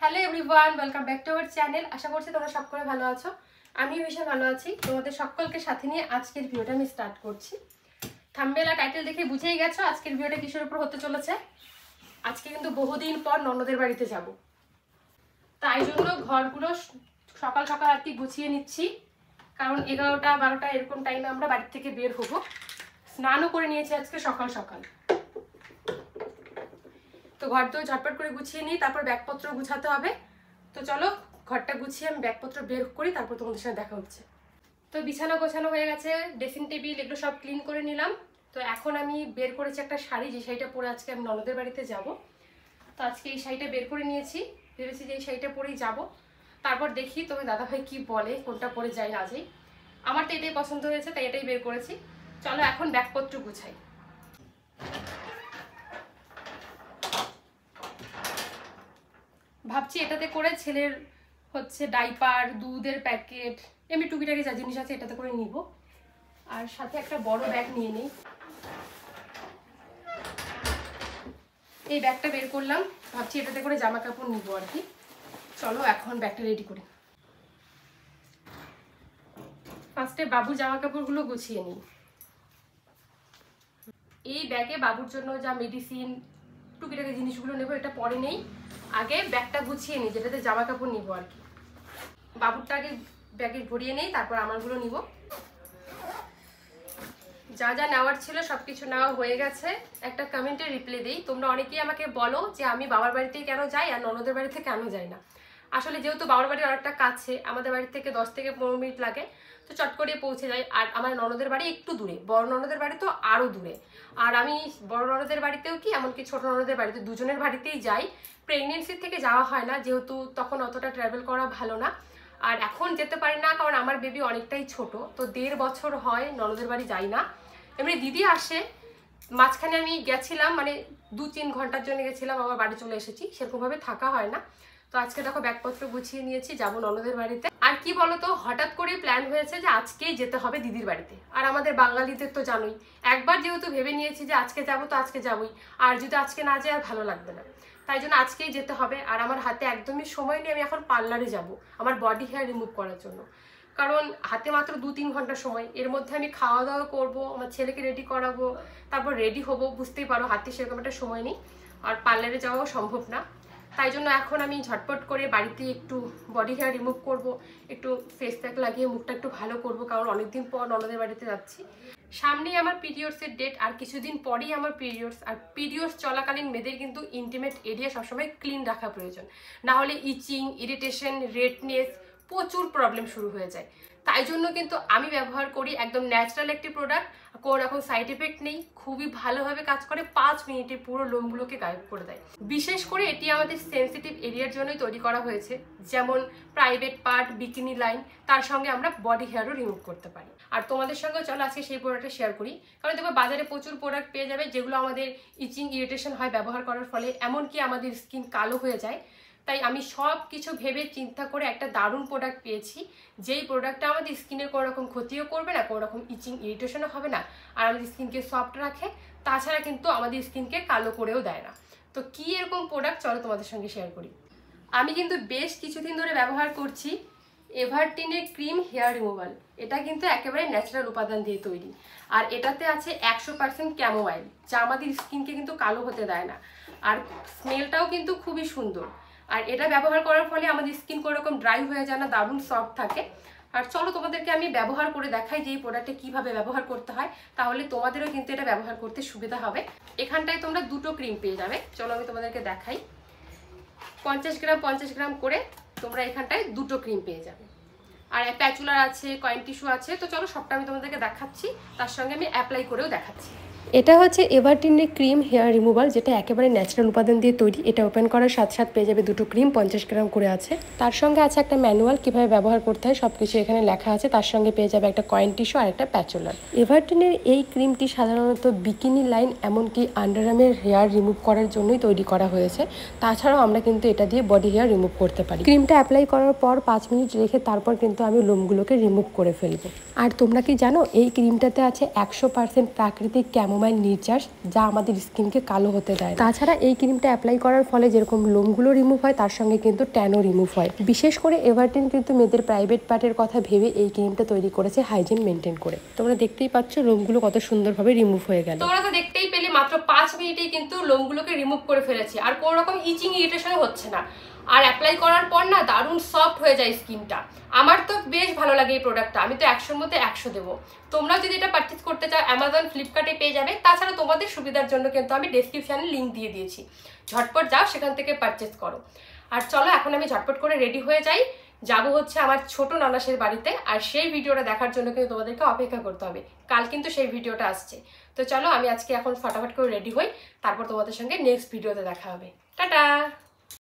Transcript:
Hello everyone, welcome back to our channel. আশা করছি তোমরা সকলে ভালো আছো। আমিও ভীষণ ভালো আছি। তোমাদের সকলকে সাথে নিয়ে আজকের ভিডিওটা আমি স্টার্ট করছি। থাম্বনেল আর টাইটেল দেখে বুঝেই গেছো আজকের ভিডিওটা কিসের উপর হতে চলেছে। আজকে কিন্তু বহুদিন পর ননদের বাড়িতে যাব, তাই জন্য ঘরগুলো সকাল সকাল আর কি গুছিয়ে নিচ্ছি। কারণ 11টা 12টা এরকম টাইমে আমরা বাড়ি থেকে বের হবো। স্নানও করে নিয়েছি আজকে সকাল সকাল। তো ঘর তো ঝটপট করে গুছিয়ে নিই, তারপর ব্যাগপত্র গুছাতে হবে। তো চলো ঘরটা গুছিয়ে আমি ব্যাগপত্র বের করি, তারপর তোমাদের সাথে দেখা হচ্ছে। তো বিছানা গোছানো হয়ে গেছে, ড্রেসিং টেবিল এগুলো সব ক্লিন করে নিলাম। তো এখন আমি বের করেছি একটা শাড়ি, যে শাড়িটা পরে আজকে আমি ননদের বাড়িতে যাব। তো আজকে এই শাড়িটা বের করে নিয়েছি, ভেবেছি যে এই শাড়িটা পরেই যাব। তারপর দেখি তবে দাদাভাই কি বলে, কোনটা পরে যাই না যাই। আমার তো এটাই পছন্দ হয়েছে, তাই এটাই বের করেছি। চলো এখন ব্যাগপত্র গুছাই। ভাবছি এটাতে করে ছেলের হচ্ছে ডাইপার, দুধের প্যাকেট, এমনি টুকিটাকি যা জিনিস আছে এটাতে করে নিব। আর সাথে একটা বড় ব্যাগ নিয়ে নিই। এই ব্যাগটা বের করলাম, ভাবছি এটাতে করে জামা কাপড় নিব আর কি। চলো এখন ব্যাগটা রেডি করি। ফার্স্টে বাবুর জামা কাপড়গুলো গুছিয়ে নিই। এই ব্যাগে বাবুর জন্য যা মেডিসিন টুকিটাকি জিনিসগুলো নেবো, এটা পরে নেই, আগে ব্যাগটা গুছিয়ে নিই যেটাতে জামা কাপড় নিব আর কি। বাবুরটা আগে ব্যাগে ভরিয়ে নেই, তারপর আমারগুলো নিব। যা যা নেওয়ার ছিল সবকিছু নেওয়া হয়ে গেছে। একটা কমেন্টে রিপ্লাই দিই, তোমরা অনেকেই আমাকে বলো যে আমি বাবার বাড়িতেই কেন যাই আর ননদের বাড়িতে কেন যাই না। আসলে যেহেতু বাবার বাড়ি অনেকটা কাছে, আমাদের বাড়ি থেকে 10 থেকে 15 মিনিট লাগে, তো চট করে পৌঁছে যাই। আর আমার ননদের বাড়ি একটু দূরে, বড় ননদের বাড়ি তো আরও দূরে। আর আমি বড় ননদের বাড়িতেও কি এমনকি ছোট ননদের বাড়িতে দুজনের বাড়িতেই যাই। প্রেগনেন্সির থেকে যাওয়া হয় না, যেহেতু তখন অতটা ট্রাভেল করা ভালো না। আর এখন যেতে পারি না কারণ আমার বেবি অনেকটাই ছোট, তো 1.5 বছর হয় ননদের বাড়ি যাই না। এমনি দিদি আসে, মাঝখানে আমি গেছিলাম, মানে 2-3 ঘন্টার জন্য গেছিলাম, আবার বাড়ি চলে এসেছি, সেরকমভাবে থাকা হয় না। তো আজকে দেখো ব্যাগপত্র গুছিয়ে নিয়েছি, যাবো ননদের বাড়িতে। আর কি বলতো, হঠাৎ করে প্ল্যান হয়েছে যে আজকেই যেতে হবে দিদির বাড়িতে। আর আমাদের বাঙালিদের তো জানোই, একবার যেহেতু ভেবে নিয়েছি যে আজকে যাবো তো আজকে যাবোই, আর যদি আজকে না যাই আর ভালো লাগবে না, তাই জন্য আজকেই যেতে হবে। আর আমার হাতে একদমই সময় নেই, আমি এখন পার্লারে যাব আমার বডি হেয়ার রিমুভ করার জন্য। কারণ হাতে মাত্র 2-3 ঘন্টা সময়, এর মধ্যে আমি খাওয়া দাওয়া করবো, আমার ছেলেকে রেডি করাবো, তারপর রেডি হবো, বুঝতেই পারো হাতে সেরকম একটা সময় নেই, আর পার্লারে যাওয়াও সম্ভব না। তাই জন্য এখন আমি ঝটপট করে বাড়িতে একটু বডি হেয়ার রিমুভ করবো, একটু ফেস প্যাক লাগিয়ে মুখটা একটু ভালো করবো, কারণ অনেকদিন পর ননদের বাড়িতে যাচ্ছি। সামনেই আমার পিরিয়ডসের ডেট, আর কিছুদিন পরেই আমার পিরিয়ডস। আর পিরিয়ডস চলাকালীন মেয়েদের কিন্তু ইন্টিমেট এরিয়া সবসময় ক্লিন রাখা প্রয়োজন, না হলে ইচিং, ইরিটেশন, রেডনেস, প্রচুর প্রবলেম শুরু হয়ে যায়। তাই জন্য কিন্তু আমি ব্যবহার করি একদম ন্যাচারাল একটি প্রোডাক্ট, কোনো রকম সাইড এফেক্ট নেই, খুবই ভালোভাবে কাজ করে, 5 মিনিটে পুরো লোমগুলোকে গায়েব করে দেয়। বিশেষ করে এটি আমাদের সেন্সিটিভ এরিয়ার জন্যই তৈরি করা হয়েছে, যেমন প্রাইভেট পার্ট, বিকিনি লাইন, তার সঙ্গে আমরা বডি হেয়ারও রিমুভ করতে পারি। আর তোমাদের সঙ্গে চলো আজকে সেই প্রোডাক্টটা শেয়ার করি। কারণ দেখো বাজারে প্রচুর প্রোডাক্ট পেয়ে যাবে যেগুলো আমাদের ইচিং, ইরিটেশন হয় ব্যবহার করার ফলে, এমনকি আমাদের স্কিন কালো হয়ে যায়। তাই আমি সব কিছু ভেবে চিন্তা করে একটা দারুণ প্রোডাক্ট পেয়েছি, যেই প্রোডাক্টটা আমাদের স্কিনের কোনো রকম ক্ষতিও করবে না, কোনো রকম ইচিং, ইরিটেশনও হবে না, আর আমাদের স্কিনকে সফট রাখে, তাছাড়া কিন্তু আমাদের স্কিনকে কালো করেও দেয় না। তো কি এরকম প্রোডাক্ট চলো তোমাদের সঙ্গে শেয়ার করি। আমি কিন্তু বেশ কিছুদিন ধরে ব্যবহার করছি এভারটিনের ক্রিম হেয়ার রিমুভাল। এটা কিন্তু একেবারে ন্যাচারাল উপাদান দিয়ে তৈরি, আর এটাতে আছে 100% ক্যামোমাইল, যা আমাদের স্কিনকে কিন্তু কালো হতে দেয় না। আর স্মেলটাও কিন্তু খুবই সুন্দর। আর এটা ব্যবহার করার ফলে আমাদের স্কিন কোনো রকম ড্রাই হয়ে যায় না, দারুণ সফট থাকে। আর চলো তোমাদেরকে আমি ব্যবহার করে দেখাই যে এই প্রোডাক্টটা কীভাবে ব্যবহার করতে হয়, তাহলে তোমাদেরও কিন্তু এটা ব্যবহার করতে সুবিধা হবে। এখানটায় তোমরা 2টো ক্রিম পেয়ে যাবে, চলো আমি তোমাদেরকে দেখাই। 50 গ্রাম 50 গ্রাম করে তোমরা এখানটায় 2টো ক্রিম পেয়ে যাবে। আর প্যাচুলার আছে, কয়েন টিস্যু আছে, তো চলো সবটা আমি তোমাদেরকে দেখাচ্ছি, তার সঙ্গে আমি অ্যাপ্লাই করেও দেখাচ্ছি। এটা হচ্ছে এভারটিনের ক্রিম হেয়ার রিমুভাল, যেটা একেবারে ন্যাচারাল উপাদান দিয়ে তৈরি। এটা ওপেন করার সাথে সাথে পেয়ে যাবে 2টো ক্রিম, 50 গ্রাম করে আছে। তার সঙ্গে আছে একটা ম্যানুয়াল, কীভাবে ব্যবহার করতে হয় সব কিছু এখানে লেখা আছে। তার সঙ্গে পেয়ে যাবে একটা কয়েন টিস্যু আর একটা প্যাচুলার। এভারটিনের এই ক্রিমটি সাধারণত বিকিনি লাইন, এমনকি আন্ডারআর্মের হেয়ার রিমুভ করার জন্যই তৈরি করা হয়েছে। তাছাড়াও আমরা কিন্তু এটা দিয়ে বডি হেয়ার রিমুভ করতে পারি। ক্রিমটা অ্যাপ্লাই করার পর 5 মিনিট রেখে তারপর কিন্তু আমি লোমগুলোকে রিমুভ করে ফেলবো। আর তোমরা কি জানো এই ক্রিমটাতে আছে 100% প্রাকৃতিক ক্যামোমাইল নির্যাস, যা আমাদের স্কিনকে কালো হতে দেয়। তাছাড়া এই ক্রিমটা অ্যাপ্লাই করার ফলে যেরকম লোমগুলো রিমুভ হয়, তার সঙ্গে কিন্তু ট্যানও রিমুভ হয়। বিশেষ করে এভারটিন কিন্তু মেয়েদের প্রাইভেট পার্টের কথা ভেবে এই ক্রিমটা তৈরি করেছে হাইজিন মেনটেন করে। তোমরা দেখতেই পাচ্ছ লোমগুলো কত সুন্দরভাবে রিমুভ হয়ে গেল। তোমরা তো দেখতেই পেলে মাত্র 5 মিনিটেই কিন্তু লোমগুলোকে রিমুভ করে ফেলেছি, আর কোনো রকম ইচিং ইরিটেশনও হচ্ছে না। আর অ্যাপ্লাই করার পর না দারুণ সফট হয়ে যায় স্কিনটা। আমার তো বেশ ভালো লাগে এই প্রোডাক্টটা, আমি তো 100-র মধ্যে 100 দেবো। তোমরা যদি এটা পারচেজ করতে চাও অ্যামাজন ফ্লিপকার্টে পেয়ে যাবে। তাছাড়া তোমাদের সুবিধার জন্য কিন্তু আমি ডেসক্রিপশানে লিঙ্ক দিয়ে দিয়েছি, ঝটপট যাও সেখান থেকে পারচেজ করো। আর চলো এখন আমি ঝটপট করে রেডি হয়ে যাই, যাবো হচ্ছে আমার ছোট নানাসের বাড়িতে। আর সেই ভিডিওটা দেখার জন্য কিন্তু তোমাদেরকে অপেক্ষা করতে হবে, কাল কিন্তু সেই ভিডিওটা আসছে। তো চলো আমি আজকে এখন ফটাফট করে রেডি হই, তারপর তোমাদের সঙ্গে নেক্সট ভিডিওতে দেখা হবে। টাটা।